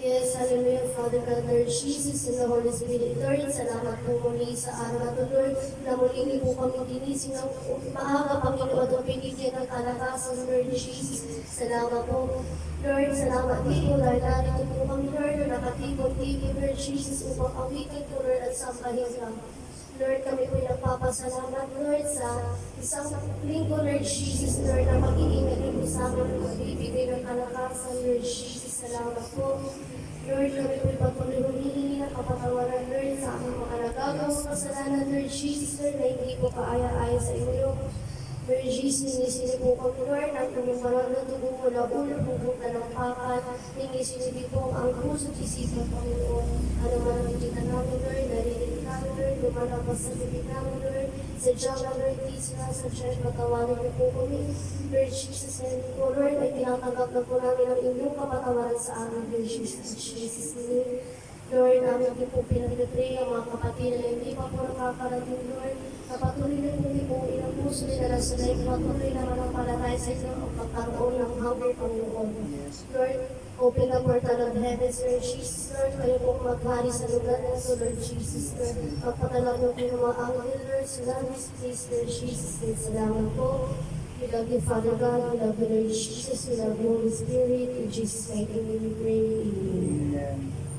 Yes, hallelujah, Father God, Lord Jesus, and the Holy Spirit, Lord, salamat po muli sa araw na ito, Lord, na muli po kami ginising ng maaga, Panginoon, at pinigyan ng kalakasan, Lord Jesus. Salamat po, Lord, salamat din po, Lord, narito po kami, Lord, nakatipon-tipon, Lord Jesus, upang awitin po, Lord, at sambahin ka. Lord, kami po nagpapasalamat, Lord, sa isang linggo, Lord Jesus, Lord, na mag-iingat po sa amin, magbibigay ng kalakasan, Lord Jesus. Salamat po. Lord, kami po patuloy humihingi ng kapatawaran, Lord, sa aming mga nagagawang kasalanan, Lord Jesus, Lord, na hindi po kaaya-aya sa inyo. Lord Jesus, ninisili po kami, Lord, ang inyong banal na dugo mula ulo, pupunta ng pakat, ninisili po ang puso at isipan, Panginoon. Ano man ang nakikita namin, Lord, narinig namin, Lord, lumalabas sa bibig namin, Lord, sa Diyang, Lord, sa Diyang, patawarin niyo po kami. Lord Jesus, and po, Lord, ay tinatanggap na po namin ang inyong kapatawaran sa amin, Lord Jesus. Jesus' name. Lord, namin din po pinag-pray ang mga kapatid na hindi pa po nakakarating, Lord, na patuloy na po po ilang puso nila na sa life, patuloy naman ang palatay sa inyo ang pagkaroon ng hunger, Panginoon. Lord, open the portal of heavens, Lord Jesus, Lord, kayo po maghari sa lugar na ito, Lord Jesus, Lord. Pagpatalag niyo po ng mga angel, Lord, salamat, please, Lord Jesus, Lord, salamat po. We love you, Father God, we love you, Lord Jesus, we love you, Holy Spirit, in Jesus' mighty name we pray, amen. Amen.